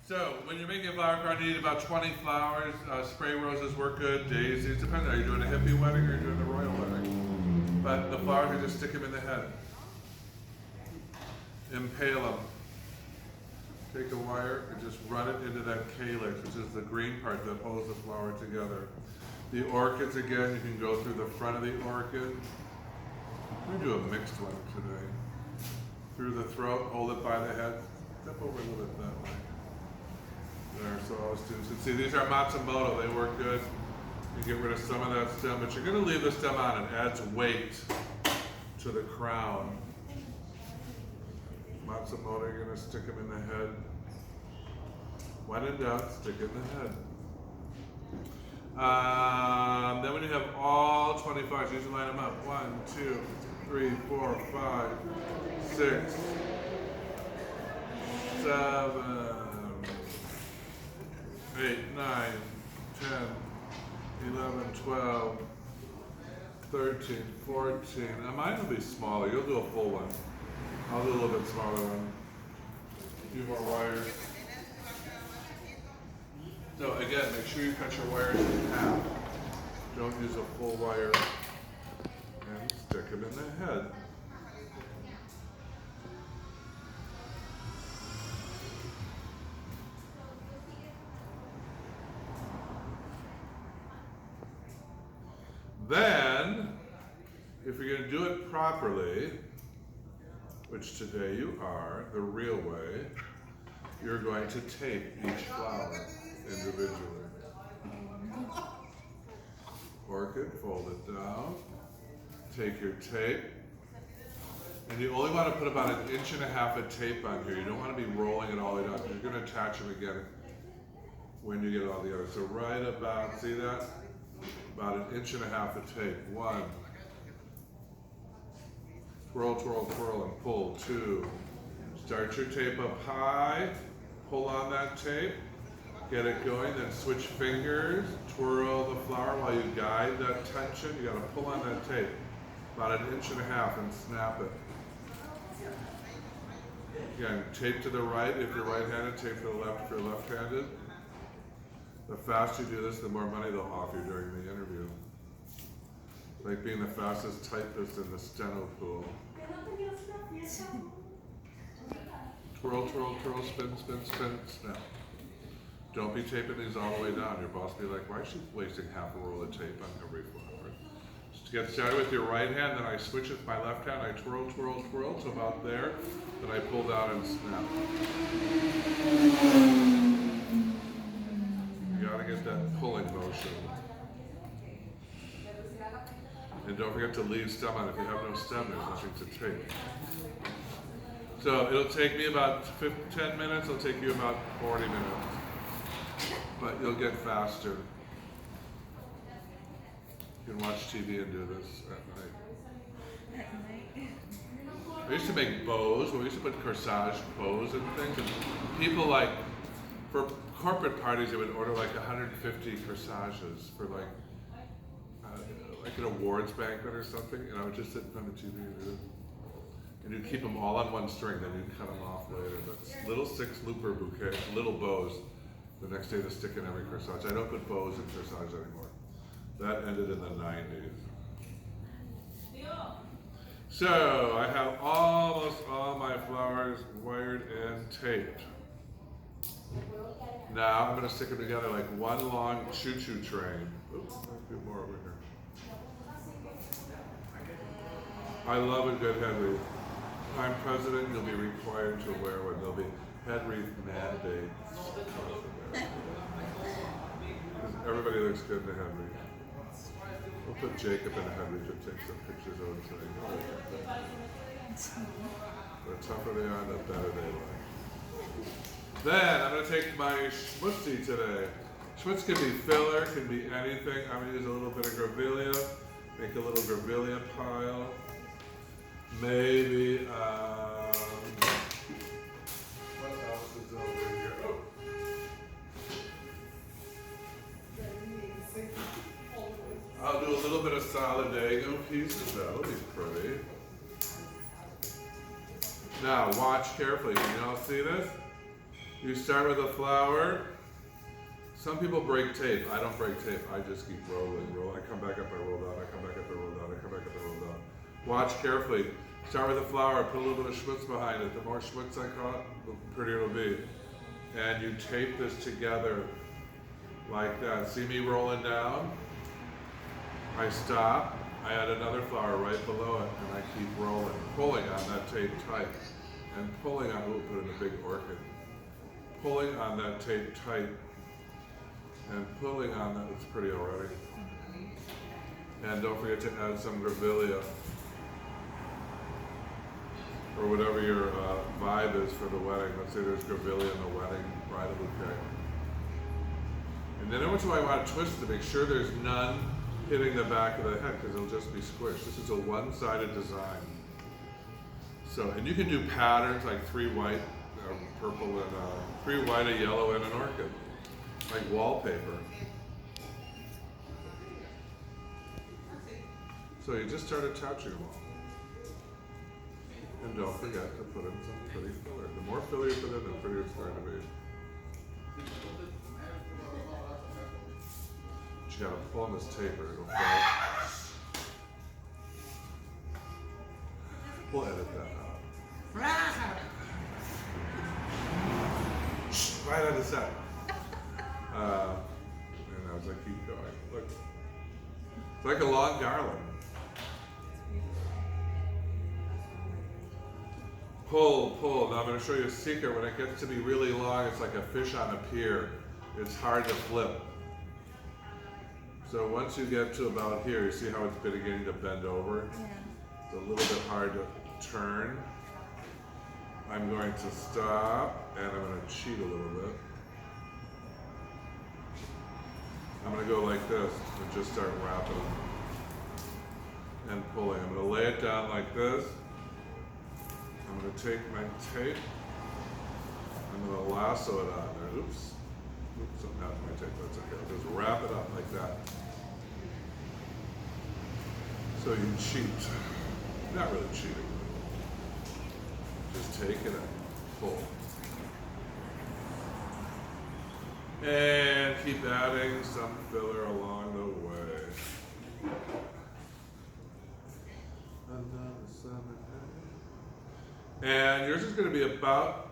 So when you're making a flower crown, you need about 20 flowers. Spray roses work good, daisies, depends. Are you doing a hippie wedding or are you doing a royal wedding? But the flowers, you just stick them in the head. Impale them. Take a wire and just run it into that calyx, which is the green part that holds the flower together. The orchids, again, you can go through the front of the orchid. We're going to do a mixed one today. Through the throat, hold it by the head. Step over a little bit that way. There, so all the students can see. These are Matsumoto, they work good. You get rid of some of that stem, but you're going to leave the stem on. It adds weight to the crown. Matsumoto, you're going to stick them in the head. When in doubt, stick it in the head. Then when you have all 25, you usually line them up. 1, 2, 3, 4, 5, 6, 7, 8, 9, 10, 11, 12, 13, 14. Now mine will be smaller. You'll do a full one. I'll do a little bit smaller one. A few more wires. So again, make sure you cut your wires in half. Don't use a full wire. And stick them in the head. Then, if you're going to do it properly, which today you are, the real way, you're going to tape each flower individually. Orchid, fold it down, take your tape, and you only want to put about 1.5 inches of tape on here. You don't want to be rolling it all the way down because you're going to attach them again when you get all the others. So right about, see that? About 1.5 inches of tape. 1. Twirl, twirl, twirl, and pull. 2. Start your tape up high. Pull on that tape. Get it going. Then switch fingers. Twirl the flower while you guide that tension. You got to pull on that tape. About 1.5 inches and snap it. Again, tape to the right if you're right-handed. Tape to the left if you're left-handed. The faster you do this, the more money they'll offer you during the interview. Like being the fastest typist in the steno pool. Twirl, twirl, twirl, spin, spin, spin, snap. Don't be taping these all the way down. Your boss will be like, why is she wasting half a roll of tape on every flower? Just get started with your right hand, then I switch with my left hand. I twirl, twirl, twirl to about there. Then I pull down and snap. You gotta get that pulling motion. And don't forget to leave stem on. If you have no stem, there's nothing to tape. So it'll take me about 10 minutes. It'll take you about 40 minutes. But you'll get faster. You can watch TV and do this at night. I used to make bows. We used to put corsage bows and things. And people like, for corporate parties, they would order like 150 corsages for like an awards banquet or something. And I would just sit in front of the TV and do it. And you'd keep them all on one string, then you'd cut them off later. But little 6-looper bouquets, little bows. The next day to stick in every corsage. I don't put bows in corsage anymore. That ended in the 90s. So I have almost all my flowers wired and taped. Now I'm going to stick them together like one long choo-choo train. Oops, a few more over here. I love a good head wreath. If I'm president, you'll be required to wear one. There'll be head wreath mandates. Everybody looks good in a head wreath. We'll put Jacob in a head wreath and take some pictures of him today. The tougher they are, the better they look. Then I'm going to take my schmutzy today. Schmutz can be filler, can be anything. I'm going to use a little bit of grevillea, make a little grevillea pile. Maybe, what else is over here? Oh. I'll do a little bit of solidago pieces. That'll be pretty. Now, watch carefully. Can you all see this? You start with a flower. Some people break tape. I don't break tape. I just keep rolling. I come back up, I roll down. I come back up, I roll down. I come back up, I roll down. Watch carefully. Start with a flower. Put a little bit of schmutz behind it. The more schmutz I caught, the prettier it'll be. And you tape this together like that. See me rolling down? I stop. I add another flower right below it, and I keep rolling, pulling on that tape tight, and pulling on. We'll put in a big orchid. Pulling on that tape tight. And pulling on that, it's pretty already. And don't forget to add some grevillea, or whatever your vibe is for the wedding. Let's say there's grevillea in the wedding bridal bouquet. And then every once in a while I want to twist it to make sure there's none hitting the back of the head, because it'll just be squished. This is a one-sided design. So, and you can do patterns like 3 white, purple, and 3 white, a yellow, and an orchid. Like wallpaper. So you just start attaching them all. And don't forget to put in some pretty filler. The more filler you put in, the prettier it's going to be. But you gotta pull on this tape or it'll fall. We'll edit that out. Right on the set. And as I keep going, look, it's like a long garland. Pull. Now I'm going to show you a secret. When it gets to be really long, it's like a fish on a pier. It's hard to flip. So once you get to about here, you see how it's beginning to bend over? Yeah. It's a little bit hard to turn. I'm going to stop, and I'm going to cheat a little bit. I'm going to go like this and just start wrapping and pulling. I'm going to lay it down like this. I'm going to take my tape. I'm going to lasso it on there. Oops, not my tape, that's okay. I'll just wrap it up like that. So you cheat. Not really cheating. Just take it and pull. And keep adding some filler along the way. And yours is going to be about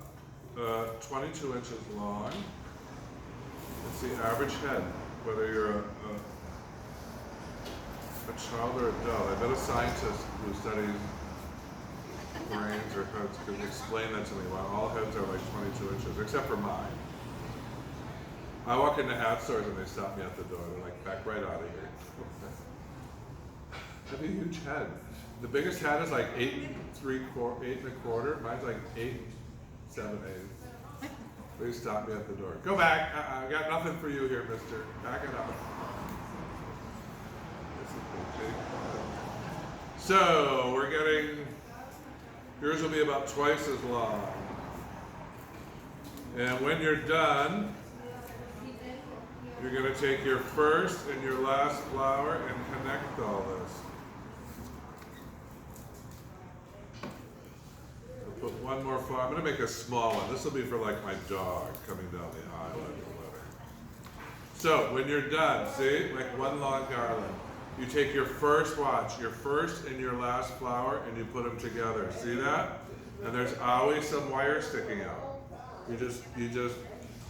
22 inches long. It's the average head, whether you're a child or adult. I bet a scientist who studies brains or heads could explain that to me. Why all heads are like 22 inches, except for mine. I walk into hat stores and they stop me at the door. They're like, back right out of here. I have a huge head. The biggest hat is like 8 and a quarter. Mine's like 8, 7, 8. They stop me at the door. Go back. I got nothing for you here, mister. Back it up. So we're getting, yours will be about twice as long. And when you're done, you're going to take your first and your last flower and connect all this. I'll put one more flower. I'm going to make a small one. This will be for like my dog coming down the aisle or whatever. So when you're done, see, like one long garland. You take your first, watch, your first and your last flower and you put them together. See that? And there's always some wire sticking out. You just,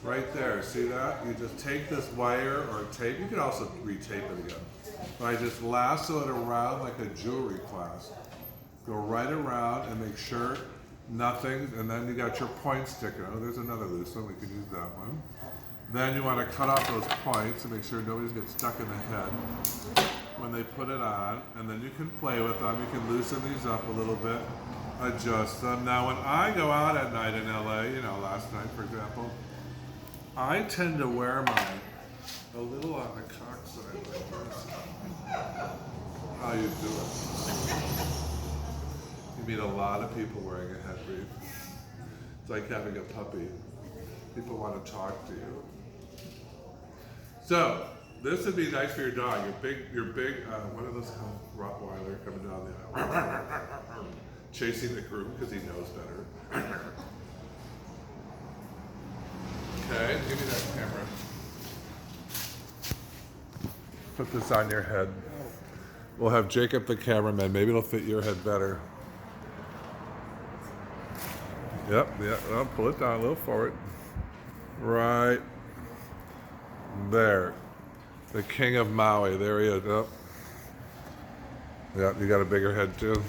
right there, see that? You just take this wire or tape. You can also retape it again. But I just lasso it around like a jewelry clasp. Go right around and make sure nothing, and then you got your point sticking. Oh, there's another loose one. We could use that one. Then you want to cut off those points and make sure nobody's gets stuck in the head when they put it on, and then you can play with them. You can loosen these up a little bit, adjust them. Now when I go out at night in LA, you know, last night for example, I tend to wear mine a little on the cock side like this. How you do it. You meet a lot of people wearing a head wreath. It's like having a puppy. People want to talk to you. So, this would be nice for your dog. Your big, what are those called? Rottweiler coming down the aisle. Chasing the groom because he knows better. give me that camera. Put this on your head. We'll have Jacob the cameraman. Maybe it'll fit your head better. Yep, yeah. Well, pull it down a little forward. Right there. The king of Maui. There he is. Yep. Yep, you got a bigger head too.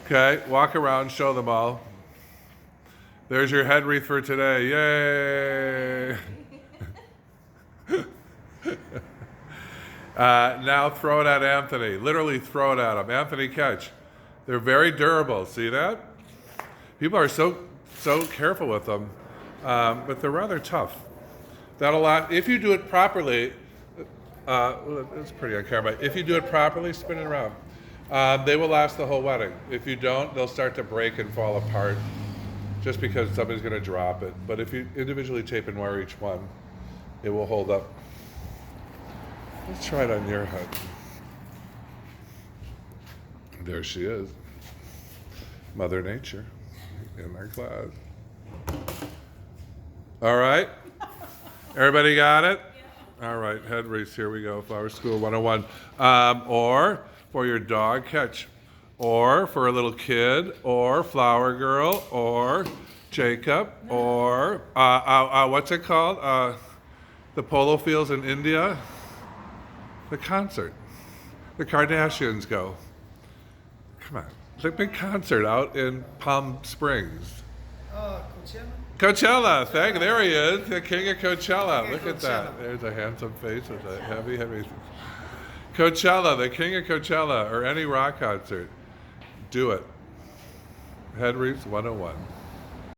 Okay, walk around, show them all. There's your head wreath for today. Yay! Now throw it at Anthony. Literally throw it at him. Anthony, catch. They're very durable. See that? People are so careful with them, but they're rather tough. If you do it properly, it's pretty on camera. If you do it properly, spin it around. They will last the whole wedding. If you don't, they'll start to break and fall apart just because somebody's going to drop it. But if you individually tape and wire each one, it will hold up. Let's try it on your head. There she is. Mother Nature in our class. All right. Everybody got it? Yeah. All right, head wreaths, here we go. Flower School 101. Or for your dog, catch. Or for a little kid, or flower girl, or Jacob, or what's it called? The polo fields in India. The concert. The Kardashians go. Come on. It's a big concert out in Palm Springs. Coachella. There he is, the king of Coachella. Look at that. There's a handsome face with a heavy. Coachella, the king of Coachella, or any rock concert. Do it. Head wreaths 101.